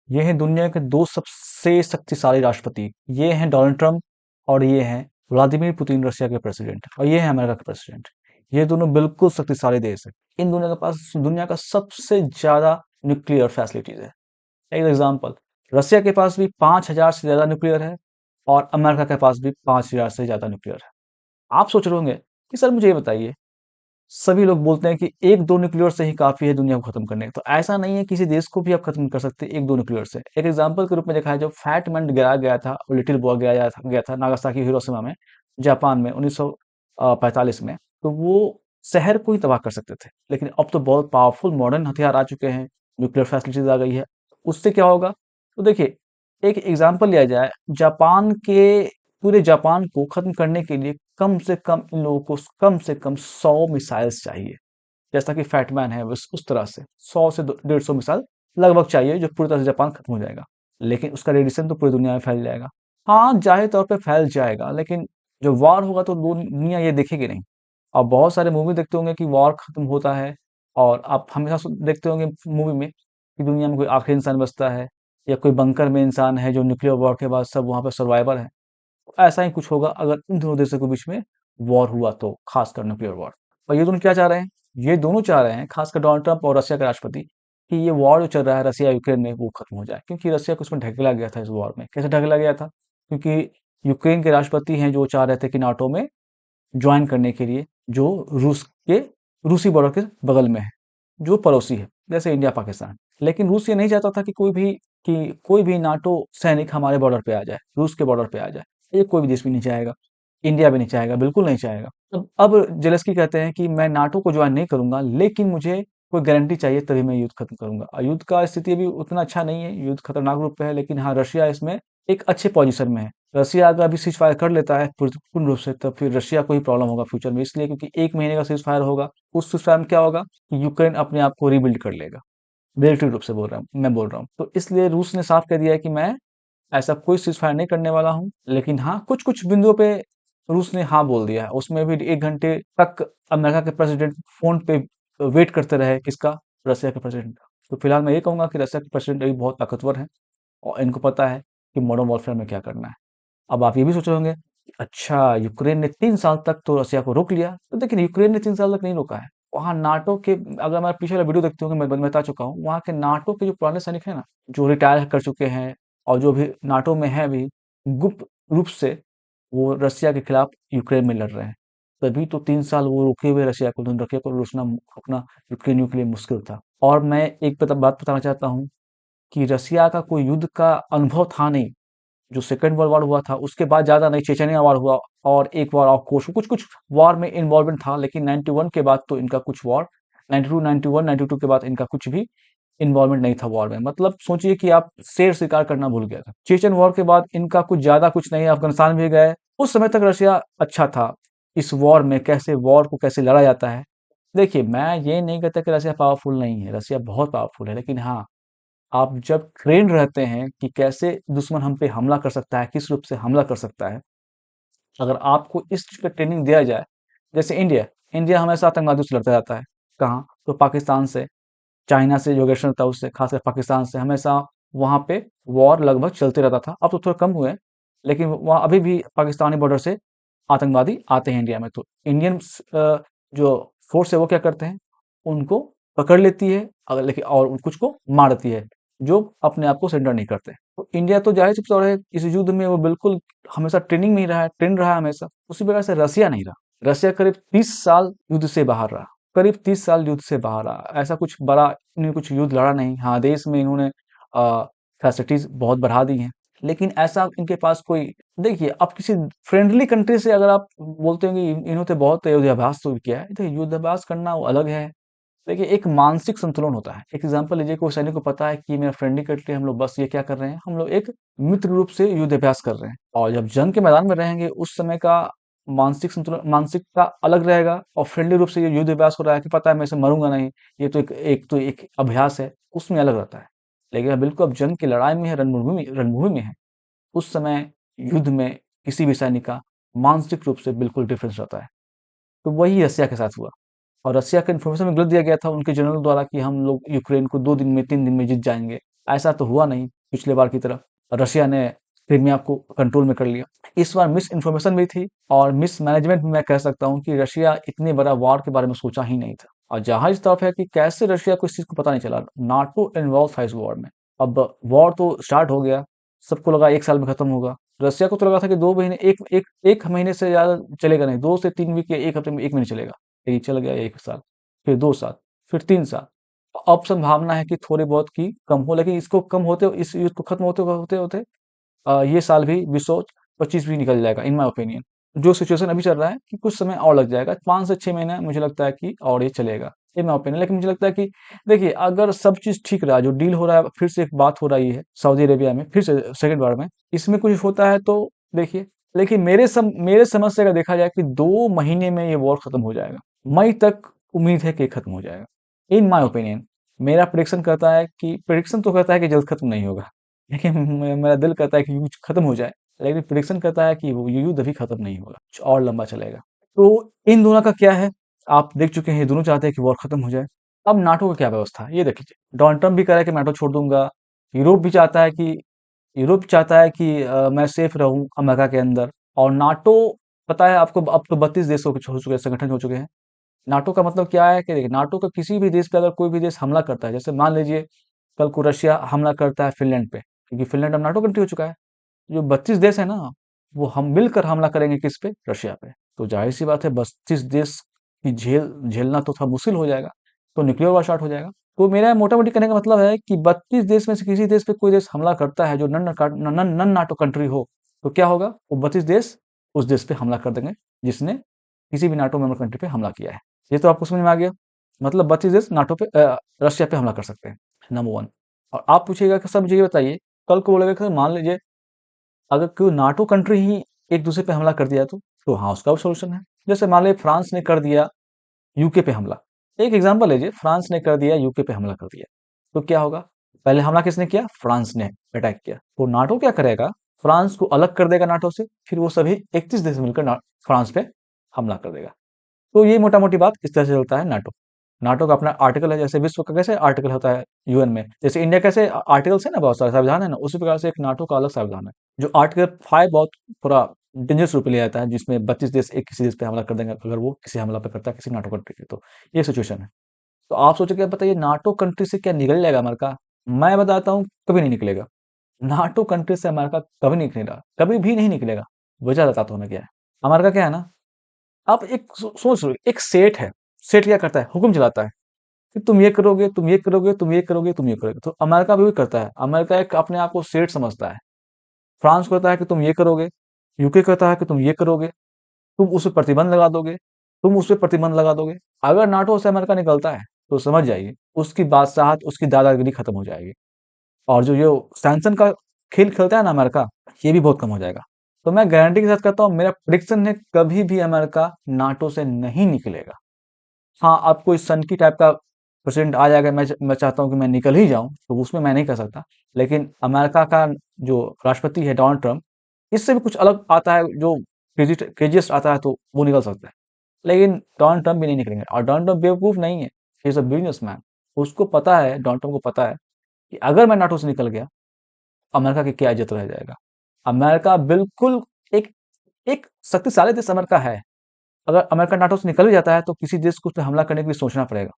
ये हैं दुनिया के दो सबसे शक्तिशाली राष्ट्रपति। ये हैं डोनाल्ड ट्रंप और ये हैं व्लादिमीर पुतिन, रशिया के प्रेसिडेंट, और ये हैं अमेरिका के प्रेसिडेंट। ये दोनों बिल्कुल शक्तिशाली देश है। इन दोनों के पास दुनिया का सबसे ज्यादा न्यूक्लियर फैसिलिटीज है। एक एग्जांपल, रशिया के पास भी 5,000 से ज्यादा न्यूक्लियर है और अमेरिका के पास भी 5,000 से ज्यादा न्यूक्लियर है। आप सोच रहे होंगे कि सर मुझे ये बताइए, सभी लोग बोलते हैं कि एक दो न्यूक्लियर से ही काफी है दुनिया को खत्म करने का। तो ऐसा नहीं है, किसी देश को भी आप खत्म कर सकते हैं एक दो न्यूक्लियर से। एक एग्जांपल के रूप में देखा है, जब फैट मैन गिराया गया था, लिटिल बॉय गिराया गया था नागासाकी हिरोशिमा में, जापान में 1945 में, तो वो शहर को ही तबाह कर सकते थे। लेकिन अब तो बहुत पावरफुल मॉडर्न हथियार आ चुके हैं, न्यूक्लियर फैसिलिटीज आ गई है। उससे क्या होगा? तो देखिए, एक एग्जांपल लिया जाए, जापान के पूरे जापान को खत्म करने के लिए कम से कम इन लोगों को कम से कम 100 मिसाइल्स चाहिए। जैसा कि फैटमैन है, बस उस तरह से 100 से 150 मिसाइल लगभग चाहिए, जो पूरी तरह से जापान खत्म हो जाएगा। लेकिन उसका रेडिएशन तो पूरी दुनिया में फैल जाएगा। हाँ, जाहिर तौर पे फैल जाएगा, लेकिन जो वॉर होगा तो दुनिया ये देखेगी नहीं। आप बहुत सारे मूवी देखते होंगे कि वॉर खत्म होता है, और आप हमेशा देखते होंगे मूवी में कि दुनिया में कोई आखिरी इंसान बचता है, या कोई बंकर में इंसान है जो न्यूक्लियर वॉर के बाद सब वहां पर सर्वाइवर है। ऐसा ही कुछ होगा अगर इन दोनों देशों के बीच में वॉर हुआ तो, खासकर न्यूक्लियर वॉर। और ये दोनों क्या चाह रहे हैं? ये दोनों चाह रहे हैं, खासकर डोनाल्ड ट्रंप और रशिया के राष्ट्रपति, कि ये वॉर जो चल रहा है रसिया यूक्रेन में वो खत्म हो जाए, क्योंकि रसिया को उसमें ढकेला गया था इस वॉर में। कैसे ढकेला गया था? क्योंकि यूक्रेन के राष्ट्रपति हैं जो चाह रहे थे कि नाटो में ज्वाइन करने के लिए, जो रूस के रूसी बॉर्डर के बगल में है, जो पड़ोसी है, जैसे इंडिया पाकिस्तान। लेकिन रूस ये नहीं चाहता था कि कोई भी नाटो सैनिक हमारे बॉर्डर पे आ जाए, रूस के बॉर्डर पे आ जाए। ये कोई भी देश भी नहीं चाहेगा, इंडिया भी नहीं चाहेगा, बिल्कुल नहीं चाहेगा। अब जेलेंस्की कहते हैं कि मैं नाटो को ज्वाइन नहीं करूंगा, लेकिन मुझे कोई गारंटी चाहिए तभी मैं युद्ध खत्म करूंगा। और युद्ध का स्थिति अभी उतना अच्छा नहीं है, युद्ध खतरनाक रूप पे है, लेकिन हाँ, रशिया इसमें एक अच्छे पोजीशन में है। रशिया अगर अभी सीज फायर कर लेता है पूर्ण रूप से, तब फिर रशिया को ही प्रॉब्लम होगा फ्यूचर में, इसलिए क्योंकि 1 महीने का सीज फायर होगा। उस सीज फायर में क्या होगा कि यूक्रेन अपने आप को रिबिल्ड कर लेगा। मिलिट्री रूप से बोल रहा हूँ। तो इसलिए रूस ने साफ कह दिया है कि मैं ऐसा कोई सीज फायर नहीं करने वाला हूँ। लेकिन हाँ, कुछ कुछ बिंदुओं पे रूस ने हाँ बोल दिया है। उसमें भी 1 घंटे तक अमेरिका के प्रेसिडेंट फोन पे वेट करते रहे, किसका? रशिया के प्रेसिडेंट का। तो फिलहाल मैं ये कहूंगा कि रशिया के प्रेसिडेंट अभी बहुत ताकतवर है, और इनको पता है कि मॉडर्न वॉरफेयर में क्या करना है। अब आप ये भी सोचे होंगे कि अच्छा, यूक्रेन ने 3 साल तक तो रसिया को रोक लिया। तो देखिए, यूक्रेन ने 3 साल तक नहीं रोका है। वहां नाटो के, अगर मैं पिछले वीडियो देखते होंगे, मैं बता चुका हूँ, वहां के नाटो के जो पुराने सैनिक हैं ना, जो रिटायर कर चुके हैं और जो भी नाटो में है अभी, गुप्त रूप से वो रसिया के खिलाफ यूक्रेन में लड़ रहे हैं। तभी तो 3 साल वो रुके हुए रसिया को, रसिया को रोकना यूक्रेनियों के लिए मुश्किल था। और मैं एक बात बताना चाहता हूँ कि रसिया का कोई युद्ध का अनुभव था नहीं। जो सेकंड वर्ल्ड वॉर हुआ था उसके बाद ज्यादा नहीं, चेचनिया वॉर हुआ और एक वॉर ऑफ कोर्स, कुछ कुछ वॉर में इन्वॉल्वमेंट था, लेकिन 91 के बाद तो इनका कुछ वॉर, 92 91 92 के बाद इनका कुछ भी इन्वॉल्वमेंट नहीं था वॉर में। मतलब सोचिए कि आप शेर शिकार करना भूल गया था। चेचन वॉर के बाद इनका कुछ ज्यादा कुछ नहीं, अफगानिस्तान भी गए। उस समय तक रशिया अच्छा था इस वॉर में, कैसे वॉर को कैसे लड़ा जाता है। देखिए, मैं ये नहीं कहता कि रशिया पावरफुल नहीं है, रशिया बहुत पावरफुल है, लेकिन हाँ, आप जब ट्रेन रहते हैं कि कैसे दुश्मन हम पे हमला कर सकता है, किस रूप से हमला कर सकता है, अगर आपको इस चीज का ट्रेनिंग दिया जाए। जैसे इंडिया इंडिया हमेशा आतंकवादियों से लड़ता जाता है। कहाँ? तो पाकिस्तान से, चाइना से जो एग्रेशन था उससे, खासकर पाकिस्तान से हमेशा वहां पे वॉर लगभग चलते रहता था। अब तो थोड़ा कम हुए, लेकिन वहाँ अभी भी पाकिस्तानी बॉर्डर से आतंकवादी आते हैं इंडिया में। तो इंडियन जो फोर्स है वो क्या करते हैं, उनको पकड़ लेती है, अगर लेकिन और कुछ को मारती है, जो अपने आप को सरेंडर नहीं करते। तो इंडिया तो जाहिर सी तौर है इस युद्ध में वो बिल्कुल हमेशा ट्रेनिंग में ही रहा है, ट्रेन रहा है हमेशा। उसी प्रकार से रसिया नहीं रहा। रसिया करीब 30 साल युद्ध से बाहर रहा, करीब 30 साल युद्ध से बाहर रहा। ऐसा कुछ बड़ा इन्होंने कुछ युद्ध लड़ा नहीं। हाँ, देश में इन्होंने फैसिलिटीज बहुत बढ़ा दी हैं, लेकिन ऐसा इनके पास कोई, देखिए, अब किसी फ्रेंडली कंट्री से अगर आप बोलते हो कि इन्होंने बहुत युद्धाभ्यास तो किया है, तो युद्धाभ्यास करना वो अलग है। देखिए, एक मानसिक संतुलन होता है। एक एग्जांपल लीजिए, कोई सैनिक को पता है कि मेरा फ्रेंडली कंट्री, हम लोग बस ये क्या कर रहे हैं, हम लोग एक मित्र रूप से युद्ध अभ्यास कर रहे हैं। और जब जंग के मैदान में रहेंगे उस समय का मानसिक संतुलन, मानसिकता अलग रहेगा, और फ्रेंडली रूप से ये युद्ध अभ्यास हो रहा है कि पता है मैं इसे मरूंगा नहीं, ये तो एक अभ्यास है, उसमें अलग रहता है। लेकिन बिल्कुल अब जंग की लड़ाई में है, रणभूमि में है, उस समय युद्ध में किसी भी सैनिक का मानसिक रूप से बिल्कुल डिफरेंस रहता है। तो वही रसिया के साथ हुआ। और रसिया को इन्फॉर्मेशन में गलत दिया गया था उनके जनरल द्वारा कि हम लोग यूक्रेन को 2 दिन में 3 दिन में जीत जाएंगे। ऐसा तो हुआ नहीं पिछले बार की तरह, रशिया ने क्रीमिया को कंट्रोल में कर लिया। इस बार मिस इन्फॉर्मेशन भी थी और मिस मैनेजमेंट भी मैं कह सकता हूँ कि रशिया इतने बड़ा वॉर के बारे में सोचा ही नहीं था। और जहाँ इस तरफ है कि कैसे रशिया को इस चीज़ को पता नहीं चला, नाटो इन्वॉल्व था इस वॉर में। अब वॉर तो स्टार्ट हो गया, सबको लगा 1 साल में खत्म होगा। रशिया को तो लगा था कि 2 महीने 1 महीने से ज़्यादा चलेगा नहीं, 2 से 3 वीक या 1 हफ्ते में 1 महीने चलेगा। लेकिन चल गया 1 साल, फिर 2 साल, फिर 3 साल। अब संभावना है कि थोड़ी बहुत की कम हो, लेकिन इसको कम होते इस युद्ध को खत्म होते ये साल भी 2025 भी निकल जाएगा इन माय ओपिनियन। जो सिचुएशन अभी चल रहा है कि कुछ समय और लग जाएगा, 5 से 6 महीने मुझे लगता है कि और ये चलेगा, इन माय ओपिनियन। लेकिन मुझे लगता है कि देखिए, अगर सब चीज़ ठीक रहा, जो डील हो रहा है, फिर से एक बात हो रही है सऊदी अरेबिया में, फिर से सेकंड बार में, इसमें कुछ होता है तो देखिए। लेकिन मेरे समझ से अगर देखा जाए कि 2 महीने में ये वॉर खत्म हो जाएगा। मई तक उम्मीद है कि खत्म हो जाएगा, इन माय ओपिनियन। मेरा प्रेडिक्शन तो कहता है कि जल्द खत्म नहीं होगा। देखिए, मेरा दिल कहता है कि युद्ध खत्म हो जाए, लेकिन प्रेडिक्शन कहता है कि वो ये युद्ध अभी खत्म नहीं होगा, कुछ और लंबा चलेगा। तो इन दोनों का क्या है, आप देख चुके हैं, ये दोनों चाहते हैं कि वॉर खत्म हो जाए। अब नाटो का क्या व्यवस्था है, ये देख लीजिए। डोनाल्ड ट्रम्प भी कह रहा है कि मैं नाटो छोड़ दूंगा। यूरोप भी चाहता है कि यूरोप चाहता है कि मैं सेफ रहूं अमेरिका के अंदर। और नाटो, पता है आपको, अब तो 32 देशों के हो चुके हैं, संगठन हो चुके हैं। नाटो का मतलब क्या है कि देखिए, नाटो का किसी भी देश पे अगर कोई भी देश हमला करता है, जैसे मान लीजिए कल को रशिया हमला करता है फिनलैंड पे, क्योंकि फिनलैंड अब नाटो कंट्री हो चुका है। जो 32 देश है ना, वो हम मिलकर हमला करेंगे किस पे, रशिया पे। तो जाहिर सी बात है, 32 देश की झेलना तो थोड़ा मुश्किल हो जाएगा, तो न्यूक्लियर वॉर स्टार्ट हो जाएगा। तो मेरा मोटा मोटी कहने का मतलब है कि 32 देश में से किसी देश पे कोई देश हमला करता है जो नन नाटो कंट्री हो, तो क्या होगा, वो 32 देश उस देश पे हमला कर देंगे जिसने किसी भी नाटो मेंबर कंट्री पे हमला किया है। ये तो आपको समझ में आ गया। मतलब 32 देश नाटो पे रशिया पे हमला कर सकते हैं, नंबर 1। और आप पूछिएगा कि सर मुझे ये बताइए, कल को बोलेगा कि मान लीजिए अगर कोई नाटो कंट्री ही एक दूसरे पे हमला कर दिया तो हाँ, उसका भी सॉल्यूशन है। जैसे मान लीजिए फ्रांस ने कर दिया यूके पे हमला। एक एग्जांपल लीजिए, फ्रांस ने कर दिया यूके पे हमला कर दिया, तो क्या होगा? पहले हमला किसने किया? फ्रांस ने अटैक किया। तो नाटो क्या करेगा? फ्रांस को अलग कर देगा नाटो से, फिर वो सभी 31 देश मिलकर फ्रांस पे हमला कर देगा। तो ये मोटा-मोटी बात इस तरह से चलता है नाटो। नाटो का अपना आर्टिकल है, जैसे विश्व का कैसे आर्टिकल होता है यूएन में, जैसे इंडिया कैसे आर्टिकल्स है ना, बहुत सारे संविधान है ना, उसी प्रकार से एक नाटो का अलग संविधान है। जो आर्टिकल 5 बहुत थोड़ा डेंजरस रूप ले आता है, जिसमें 32 देश एक किसी देश पे हमला कर देंगे अगर वो किसी हमला पे करता है किसी नाटो कंट्री पे, तो ये सिचुएशन है। तो आप सोचोगे, बताइए नाटो कंट्री से क्या निकल जाएगा अमेरिका? मैं बताता हूँ, कभी नहीं निकलेगा। नाटो कंट्री से अमेरिका कभी नहीं निकलेगा, कभी भी नहीं निकलेगा। वजह बताता हूँ मैं क्या है। अमेरिका क्या है ना, आप एक सोच लो, एक सेठ है। सेठ क्या करता है? हुक्म चलाता है कि तुम ये करोगे, तुम ये करोगे, तुम ये करोगे, तुम ये करोगे। तो अमेरिका भी वही करता है। अमेरिका एक अपने आप को सेठ समझता है। फ्रांस कहता है कि तुम ये करोगे, यूके कहता है कि तुम ये करोगे, तुम उस पे प्रतिबंध लगा दोगे, तुम उस पे प्रतिबंध लगा दोगे। अगर नाटो से अमेरिका निकलता है तो समझ जाइए, उसकी बादशाहत, उसकी दादागिरी खत्म हो जाएगी। और जो सैंक्शन का खेल खेलता है ना अमेरिका, ये भी बहुत कम हो जाएगा। तो मैं गारंटी के साथ कहता हूँ, मेरा प्रेडिक्शन है, कभी भी अमेरिका नाटो से नहीं निकलेगा। हाँ, अब कोई सनकी टाइप का प्रेसिडेंट आ जाएगा, मैं चाहता हूँ कि मैं निकल ही जाऊँ, तो उसमें मैं नहीं कर सकता। लेकिन अमेरिका का जो राष्ट्रपति है डोनाल्ड ट्रम्प, इससे भी कुछ अलग आता है, जो क्रेजियस्ट आता है, तो वो निकल सकता है। लेकिन डोनाल्ड ट्रम्प भी नहीं निकलेंगे, और डोनाल्ड ट्रम्प बेवकूफ नहीं है, ही इज अ बिजनेसमैन। उसको पता है, डोनाल्ड ट्रम्प को पता है कि अगर मैं नाटो से निकल गया, अमेरिका की क्या इज्जत रह जाएगा। अमेरिका बिल्कुल एक एक शक्तिशाली देश अमेरिका है। अगर अमेरिका नाटो से निकल भी जाता है तो किसी देश को उस पे हमला करने के लिए सोचना पड़ेगा।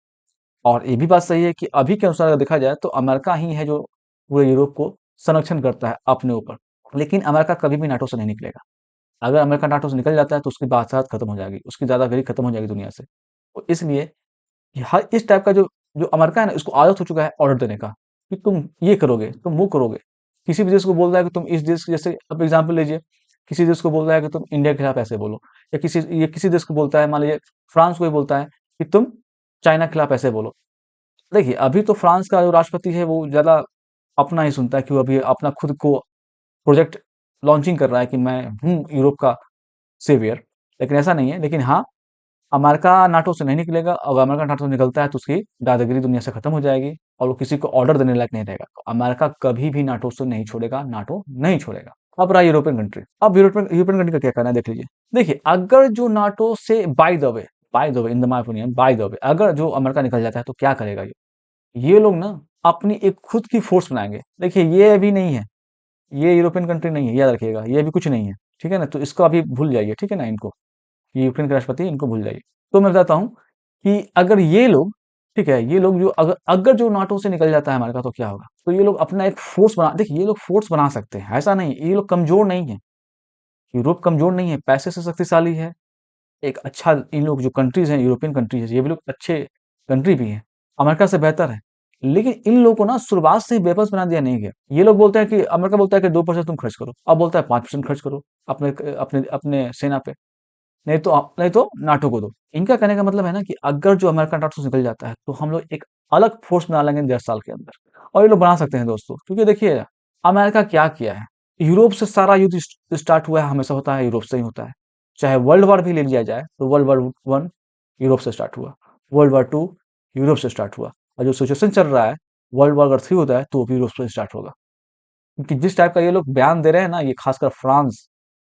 और ये भी बात सही है कि अभी के अनुसार अगर देखा जाए तो अमेरिका ही है जो पूरे यूरोप को संरक्षण करता है अपने ऊपर। लेकिन अमेरिका कभी भी नाटो से नहीं निकलेगा। अगर अमेरिका नाटो से निकल जाता है तो उसकी बादशाहत खत्म हो जाएगी, उसकी दादागिरी खत्म हो जाएगी दुनिया से। तो इसलिए ये हर इस टाइप का जो जो अमेरिका है ना, इसको आदत हो चुका है ऑर्डर देने का, कि तुम ये करोगे, तुम वो करोगे। किसी भी देश को बोल रहा है कि तुम इस देश, जैसे अब एग्जांपल लीजिए, किसी देश को बोल रहा है कि तुम इंडिया के खिलाफ ऐसे बोलो, या किसी देश को बोलता है, मान लीजिए फ्रांस को ही बोलता है कि तुम चाइना के खिलाफ ऐसे बोलो। देखिए, अभी तो फ्रांस का जो राष्ट्रपति है वो ज़्यादा अपना ही सुनता है, कि वो अभी अपना खुद को प्रोजेक्ट लॉन्चिंग कर रहा है कि मैं हूँ यूरोप का सेवियर। लेकिन ऐसा नहीं है। लेकिन हाँ, अमेरिका नाटो से नहीं निकलेगा। अगर अमेरिका नाटो से निकलता है तो उसकी दादागिरी दुनिया से खत्म हो जाएगी और वो किसी को ऑर्डर देने लायक नहीं रहेगा। तो अमेरिका कभी भी नाटो से नहीं छोड़ेगा, नाटो नहीं छोड़ेगा। अब रहा यूरोपियन कंट्री। अब यूरोपियन यूरोपियन कंट्री का क्या कहना है, देख लीजिए। देखिए, अगर जो नाटो से by the way in the my opinion, by the way, अगर जो अमेरिका निकल जाता है तो क्या करेगा ये लोग ना, अपनी एक खुद की फोर्स बनाएंगे। देखिए ये अभी नहीं है, ये यूरोपियन कंट्री नहीं है, याद रखिएगा, ये अभी कुछ नहीं है, ठीक है ना? तो इसको अभी भूल जाइए, ठीक है ना? इनको, ये यूक्रेन के राष्ट्रपति, इनको भूल जाइए। तो मैं बताता हूँ कि अगर ये लोग, ठीक है, ये लोग जो अगर अगर जो नाटो से निकल जाता है अमेरिका तो क्या होगा? तो ये लोग अपना एक फोर्स बना, देखिए ये लोग फोर्स बना सकते हैं, ऐसा नहीं है, ये लोग कमजोर नहीं है। यूरोप कमजोर नहीं है, पैसे से शक्तिशाली है। एक अच्छा, इन लोग जो कंट्रीज हैं, यूरोपियन कंट्रीज है, ये भी लोग अच्छे कंट्री भी हैं, अमेरिका से बेहतर है। लेकिन इन लोगों को ना शुरुआत से ही बेबस बना दिया नहीं गया। ये लोग बोलते हैं कि अमेरिका बोलता है कि 2% तुम खर्च करो, अब बोलता है 5% खर्च करो अपने अपने अपने सेना पे, नहीं तो नाटो को दो। इनका कहने का मतलब है ना कि अगर जो अमेरिका नाटो से निकल जाता है तो हम लोग एक अलग फोर्स बना लेंगे 10 साल के अंदर। और ये लोग बना सकते हैं दोस्तों, क्योंकि देखिए अमेरिका क्या किया है, यूरोप से सारा युद्ध स्टार्ट हुआ है, हमेशा होता है यूरोप से ही होता है। चाहे वर्ल्ड वॉर भी ले लिया जाए तो वर्ल्ड वॉर वन यूरोप से स्टार्ट हुआ, वर्ल्ड वॉर टू यूरोप से स्टार्ट हुआ, और जो सिचुएशन चल रहा है वर्ल्ड वॉर अगर थ्री होता है तो वो भी यूरोप से स्टार्ट होगा। क्योंकि जिस टाइप का ये लोग बयान दे रहे हैं ना, ये खासकर फ्रांस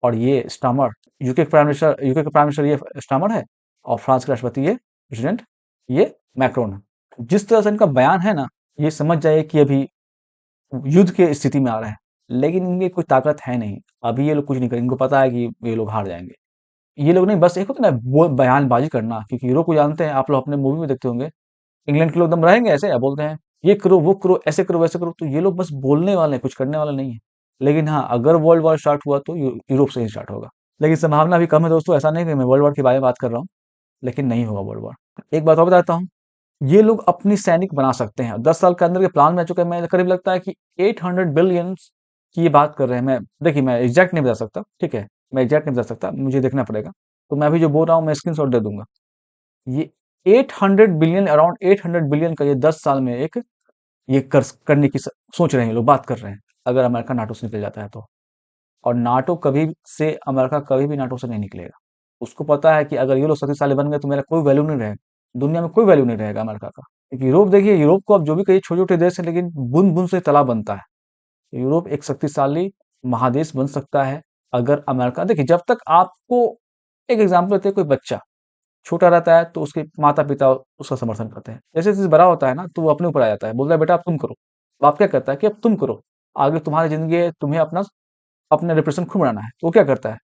और ये स्टामर, यूके का प्राइम मिनिस्टर ये स्टामर है, और फ्रांस के राष्ट्रपति ये प्रेसिडेंट ये मैक्रोन है। जिस तरह से इनका बयान है ना, ये समझ जाइए कि अभी युद्ध की स्थिति में आ रहे हैं, लेकिन इनमें कोई ताकत है नहीं। अभी ये लोग कुछ नहीं करेंगे, इनको पता है कि ये लोग हार जाएंगे। ये लोग नहीं, बस एक होता है ना वो बयानबाजी करना, क्योंकि हीरो को जानते हैं, आप लोग अपने मूवी में देखते होंगे, इंग्लैंड के लोग एकदम रहेंगे ऐसे, बोलते हैं ये करो वो करो ऐसे करो वैसे करो, तो ये लोग बस बोलने वाले हैं, कुछ करने वाले नहीं है। लेकिन हाँ, अगर वर्ल्ड वॉर स्टार्ट हुआ तो यूरोप से ही स्टार्ट होगा। लेकिन संभावना भी कम है दोस्तों, ऐसा नहीं कि मैं वर्ल्ड वॉर के बारे में बात कर रहा हूँ, लेकिन नहीं होगा वर्ल्ड वॉर। एक बात और बताता हूँ, ये लोग अपनी सैनिक बना सकते हैं, 10 साल के अंदर के प्लान में आ चुके हैं। मैं करीब लगता है कि 800 बिलियन की ये बात कर रहे हैं। मैं देखिए मैं एग्जैक्ट नहीं बता सकता, ठीक है, मैं एग्जैक्ट नहीं बता सकता, मुझे देखना पड़ेगा। तो मैं अभी जो बोल रहा हूँ मैं स्क्रीनशॉट दे दूंगा। ये 800 बिलियन, अराउंड 800 बिलियन का ये 10 साल में एक ये करने की सोच रहे हैं, लोग बात कर रहे हैं, अगर अमेरिका नाटो से निकल जाता है तो। और नाटो कभी से अमेरिका कभी भी नाटो से नहीं निकलेगा। उसको पता है कि अगर ये लोग शक्तिशाली बन गए तो मेरा कोई वैल्यू नहीं रहेगा, दुनिया में कोई वैल्यू नहीं रहेगा अमेरिका का। क्योंकि यूरोप, देखिए यूरोप को आप जो भी कहिए, छोटे छोटे देश है, लेकिन बूंद बूंद से तालाब बनता है। यूरोप एक शक्तिशाली महादेश बन सकता है अगर अमेरिका, देखिए जब तक आपको, एक एग्जाम्पल देते हैं, कोई बच्चा छोटा रहता है तो उसके माता-पिता उसका समर्थन करते हैं। जैसे-जैसे बड़ा होता है ना, तो वो अपने ऊपर आ जाता है, बोलता है बेटा अब तुम करो। बाप क्या करता है कि अब तुम करो, आगे तुम्हारी ज़िंदगी है, तुम्हें अपना अपना रिप्रेज़ेंट खुद बनाना है। तो वो क्या करता है?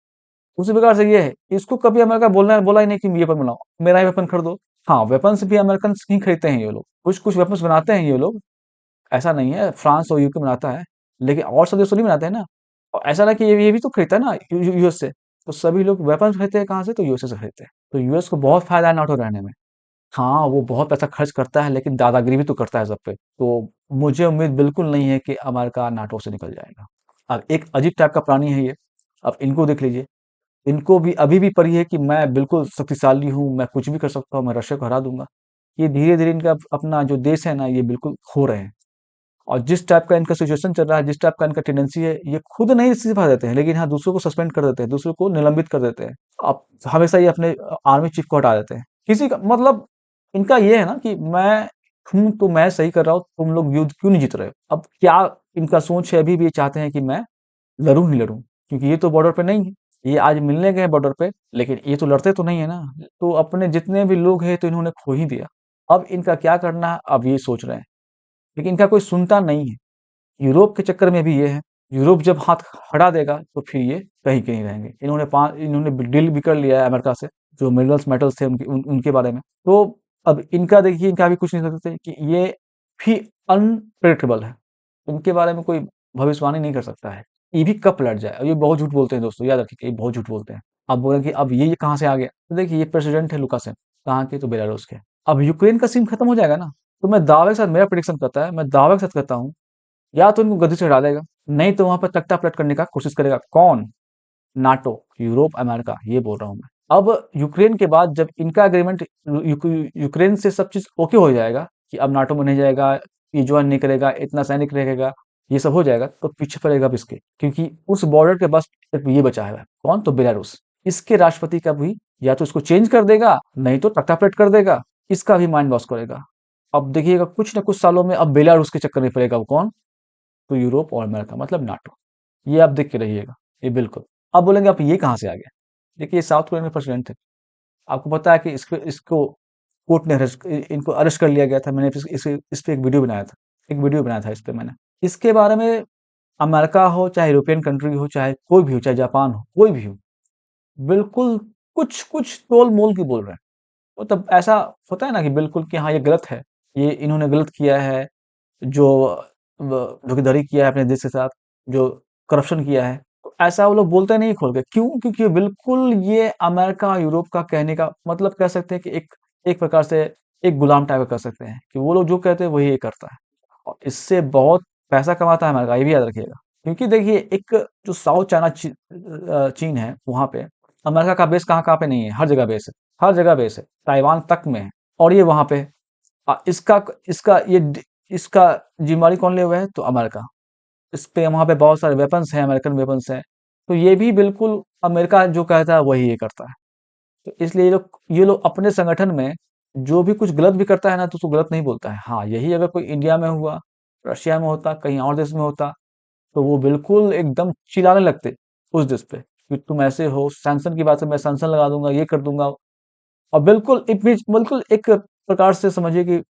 उसी प्रकार से ये है, इसको कभी अमेरिका बोला ही नहीं कि ये वेपन बनाओ, मेरा ही वेपन खरीदो। हाँ, वेपन्स भी अमेरिकन्स ही खरीदते हैं ये लोग, कुछ-कुछ वेपन्स बनाते हैं ये लोग, ऐसा नहीं है, फ्रांस और यूके बनाता है, लेकिन और सब देश तो नहीं बनाते हैं ना। और ऐसा ना कि ये भी तो खरीदता है ना यूएस से, तो सभी लोग वेपन्स खरीदते हैं कहाँ से? तो यूएसए से खरीदते हैं। तो यूएस को बहुत फायदा है नाटो रहने में। हाँ, वो बहुत पैसा खर्च करता है, लेकिन दादागिरी भी तो करता है सब पे। तो मुझे उम्मीद बिल्कुल नहीं है कि अमेरिका नाटो से निकल जाएगा। अब एक अजीब टाइप का प्राणी है ये, अब इनको देख लीजिए, इनको भी अभी भी पड़ी है कि मैं बिल्कुल शक्तिशाली हूँ, मैं कुछ भी कर सकता हूँ, मैं रशिया को हरा दूंगा। ये धीरे-धीरे इनका अपना जो देश है ना, ये बिल्कुल खो रहे हैं। और जिस टाइप का इनका सिचुएशन चल रहा है, जिस टाइप का इनका टेंडेंसी है, ये खुद नहीं इस्तीफा देते हैं, लेकिन हाँ, दूसरों को सस्पेंड कर देते हैं, दूसरों को निलंबित कर देते हैं। अब हमेशा ये अपने आर्मी चीफ को हटा देते हैं। किसी का मतलब, इनका ये है ना कि मैं हूँ तो मैं सही कर रहा हूँ, तुम लोग युद्ध क्यों नहीं जीत रहे हो? अब क्या इनका सोच है, अभी भी ये चाहते हैं कि मैं लड़ूँ ही लड़ूँ, क्योंकि ये तो बॉर्डर पे नहीं है। ये आज मिलने गए बॉर्डर पे, लेकिन ये तो लड़ते तो नहीं है ना। तो अपने जितने भी लोग हैं तो इन्होंने खो ही दिया। अब इनका क्या करना है, अब ये सोच रहे हैं, लेकिन इनका कोई सुनता नहीं है। यूरोप के चक्कर में भी ये है, यूरोप जब हाथ हटा देगा तो फिर ये कहीं के नहीं रहेंगे। इन्होंने डील भी कर लिया है अमेरिका से, जो मिनरल्स मेटल्स थे उनके बारे में। तो अब इनका देखिए, इनका भी कुछ नहीं कर सकते कि ये भी अनप्रेडिक्टेबल है, इनके बारे में कोई भविष्यवाणी नहीं कर सकता है। ये भी कब पलट जाए, और ये बहुत झूठ बोलते हैं दोस्तों, याद रखिए, ये बहुत झूठ बोलते हैं। अब बोले कि अब ये कहाँ से आ गया, तो देखिए ये प्रेसिडेंट है लुकासेन, कहाँ के, तो बेलारूस के। अब यूक्रेन का सीन खत्म हो जाएगा ना, तो मैं दावे के साथ, मेरा प्रेडिक्शन करता है, मैं दावे के साथ कहता हूँ, या तो इनको गद्दी से हटा देगा, नहीं तो वहां पर तख्ता पलट करने का कोशिश करेगा। कौन? नाटो, यूरोप, अमेरिका, ये बोल रहा हूं मैं। अब यूक्रेन के बाद जब इनका एग्रीमेंट यूक्रेन से सब चीज ओके हो जाएगा कि अब नाटो में नहीं जाएगा, ये ज्वाइन नहीं करेगा, इतना सैनिक रहेगा, ये सब हो जाएगा, तो पीछे पड़ेगा अब इसके, क्योंकि उस बॉर्डर के पास सिर्फ ये बचा है। कौन? तो बेलारूस। इसके राष्ट्रपति का भी या तो इसको चेंज कर देगा, नहीं तो तख्ता पलट कर देगा, इसका भी माइंड वॉश करेगा। अब देखिएगा कुछ न कुछ सालों में अब बेलारूस के चक्कर में पड़ेगा। वो कौन? तो यूरोप और अमेरिका, मतलब नाटो। ये आप देख के रहिएगा, ये बिल्कुल। आप बोलेंगे आप ये कहाँ से आ गया? देखिए ये साउथ कोरिया के प्रेसिडेंट थे। आपको पता है कि इसको इसको कोर्ट ने इनको अरेस्ट कर लिया गया था। मैंने इस पे एक वीडियो बनाया था। एक वीडियो बनाया था इस पे मैंने। इसके बारे में अमेरिका हो, चाहे यूरोपियन कंट्री हो, चाहे कोई भी हो, चाहे जापान हो, कोई भी हो, बिल्कुल कुछ-कुछ तोल-मोल के बोल रहे हैं। मतलब ऐसा होता है ना कि बिल्कुल कि हाँ, ये गलत है, ये इन्होंने गलत किया है, जो धोखाधड़ी किया है अपने देश के साथ, जो करप्शन किया है, तो ऐसा वो लोग बोलते नहीं खोल के। क्यों? क्योंकि बिल्कुल ये अमेरिका, यूरोप का कहने का मतलब कह सकते हैं कि एक एक प्रकार से एक गुलाम टाइप का कह सकते हैं कि वो लोग जो कहते हैं वही ये करता है। और इससे बहुत पैसा कमाता है अमेरिका, ये भी याद रखिएगा। क्योंकि देखिए एक जो साउथ चाइना चीन है, वहाँ पे अमेरिका का बेस कहाँ-कहाँ पे नहीं है, हर जगह बेस है, हर जगह बेस है, ताइवान तक में है। और ये वहाँ पे इसका इसका ये इसका जिम्मेदारी कौन लिए हुआ है? तो अमेरिका। इस पे वहाँ पे बहुत सारे वेपन्स हैं, अमेरिकन वेपन्स हैं। तो ये भी बिल्कुल अमेरिका जो कहता है वही ये करता है। तो इसलिए ये लोग अपने संगठन में जो भी कुछ गलत भी करता है ना तो उसको गलत नहीं बोलता है। हाँ, यही अगर कोई इंडिया में हुआ, रशिया में होता, कहीं और देश में होता, तो वो बिल्कुल एकदम चिल्लाने लगते उस देश पे कि तुम ऐसे हो, सैंक्शन की बात है, मैं सैंक्शन लगा दूंगा, ये कर दूंगा। और बिल्कुल एक प्रकार से समझिए कि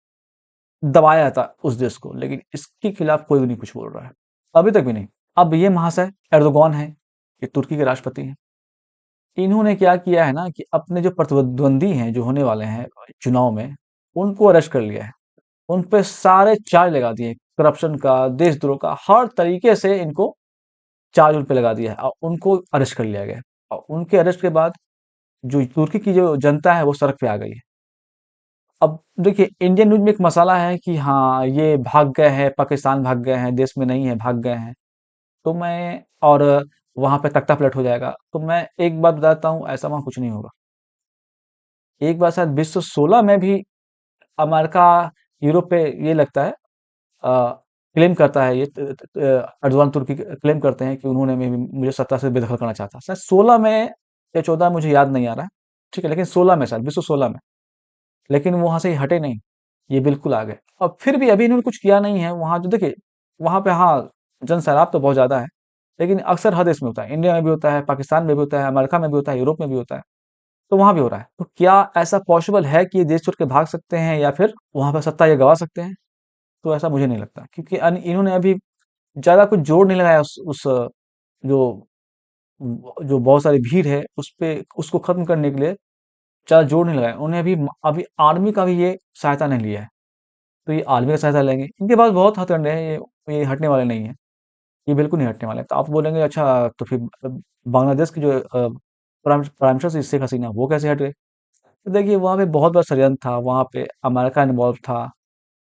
दबाया जाता उस देश को, लेकिन इसके खिलाफ कोई भी नहीं कुछ बोल रहा है, अभी तक भी नहीं। अब ये महाशय एर्दोगान है, ये तुर्की के राष्ट्रपति हैं। इन्होंने क्या किया है ना कि अपने जो प्रतिद्वंदी हैं, जो होने वाले हैं चुनाव में, उनको अरेस्ट कर लिया है। उन पे सारे चार्ज लगा दिए, करप्शन का, देशद्रोह का, हर तरीके से इनको चार्ज उन पे लगा दिया है और उनको अरेस्ट कर लिया गया है। और उनके अरेस्ट के बाद जो तुर्की की जो जनता है वो सड़क पे आ गई है। अब देखिए इंडियन न्यूज़ में एक मसाला है कि हाँ, ये भाग गए हैं, पाकिस्तान भाग गए हैं, देश में नहीं है, भाग गए हैं। तो मैं और वहाँ पे तख्ता पलट हो जाएगा। तो मैं एक बात बताता हूँ, ऐसा वहाँ कुछ नहीं होगा। एक बार शायद 2016 में भी अमेरिका यूरोप पे ये लगता है क्लेम करता है ये एर्दोगान तुर्की क्लेम करते हैं कि उन्होंने मुझे सत्ता से बेदखल करना चाहता। शायद 16 में या 14 मुझे याद नहीं आ रहा है। ठीक है, लेकिन 16 में शायद 2016 में। लेकिन वो वहाँ से हटे नहीं, ये बिल्कुल आ गए। और फिर भी अभी इन्होंने कुछ किया नहीं है, वहाँ जो देखिए, वहाँ पे हाँ, जन-सैलाब तो बहुत ज़्यादा है, लेकिन अक्सर हर देश में होता है, इंडिया में भी होता है, पाकिस्तान में भी होता है, अमेरिका में भी होता है, यूरोप में भी होता है, तो वहाँ भी हो रहा है। तो क्या ऐसा पॉसिबल है कि ये देश छोड़ के भाग सकते हैं या फिर वहाँ पे सत्ता ये गँवा सकते हैं? तो ऐसा मुझे नहीं लगता क्योंकि इन्होंने अभी ज़्यादा कुछ जोर नहीं लगाया उस जो जो बहुत सारी भीड़ है, उस पे उसको खत्म करने के लिए ज़्यादा जोर नहीं लगाया। उन्हें अभी आर्मी का भी ये सहायता नहीं लिया है। तो ये आर्मी का सहायता लेंगे। इनके पास बहुत हथकंडे हैं, ये हटने वाले नहीं हैं। ये बिल्कुल नहीं हटने वाले। तो आप बोलेंगे अच्छा तो फिर बांग्लादेश की जो प्राइम मिनिस्टर शेख हसीना वो कैसे हट गए? तो देखिए वहाँ पे बहुत बड़ा षड्यंत्र था, वहाँ पे अमेरिका इन्वॉल्व था,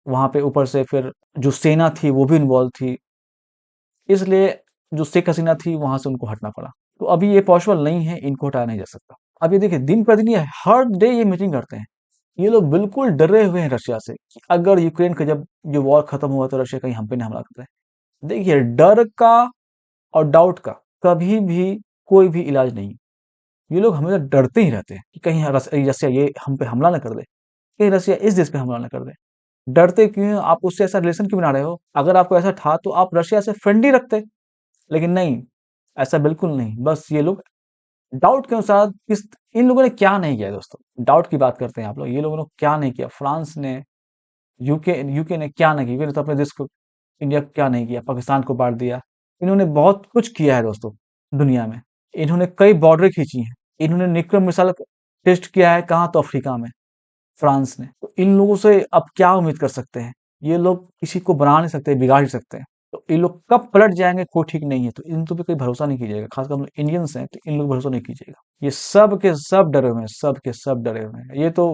वहाँ पे ऊपर से फिर जो सेना थी वो भी इन्वॉल्व थी। इसलिए जो शेख हसीना थी वहाँ से उनको हटना पड़ा। तो अभी ये पॉसिबल नहीं है, इनको हटाया नहीं जा सकता। अब ये देखिए दिन प्रतिदिन ये हर डे ये मीटिंग करते हैं। ये लोग बिल्कुल डरे हुए हैं रशिया से कि अगर यूक्रेन का जब ये वॉर खत्म हुआ तो रशिया कहीं हम पे ना हमला कर दे। देखिए डर का और डाउट का कभी भी कोई भी इलाज नहीं। ये लोग हमेशा डरते ही रहते हैं कि कहीं रसिया ये हम पे हमला ना कर दे, कहीं रसिया इस देश पे हमला ना कर दे। डरते क्यों हैं? आप उससे ऐसा रिलेशन क्यों बना रहे हो? अगर आपको ऐसा था तो आप रशिया से फ्रेंडली रखते। लेकिन नहीं, ऐसा बिल्कुल नहीं। बस ये लोग डाउट के अनुसार किस इन लोगों ने क्या नहीं किया दोस्तों? डाउट की बात करते हैं आप लोग। ये लोगों ने क्या नहीं किया? फ्रांस ने, यूके ने क्या नहीं किया? यूके ने तो अपने देश को इंडिया को क्या नहीं किया? पाकिस्तान को बाँट दिया। इन्होंने बहुत कुछ किया है दोस्तों, दुनिया में। इन्होंने कई बॉर्डरें खींची हैं। इन्होंने न्यूक्लियर मिसाइल टेस्ट किया है कहाँ? तो अफ्रीका में, फ्रांस ने। तो इन लोगों से अब क्या उम्मीद कर सकते हैं? ये लोग किसी को बना नहीं सकते, बिगाड़ नहीं सकते हैं। तो ये लोग कब पलट जाएँगे कोई ठीक नहीं है। तो इन पे कोई भरोसा नहीं कीजिएगा। खासकर हम लोग इंडियंस हैं तो इन लोग पे भरोसा नहीं कीजिएगा। ये सब के सब डरे हुए हैं, सब के सब डरे हुए हैं। ये तो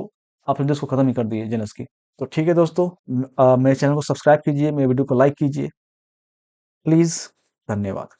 अपने देश को खत्म ही कर दिए ज़ेलेंस्की। तो ठीक है दोस्तों, मेरे चैनल को सब्सक्राइब कीजिए, मेरे वीडियो को लाइक कीजिए। प्लीज़, धन्यवाद।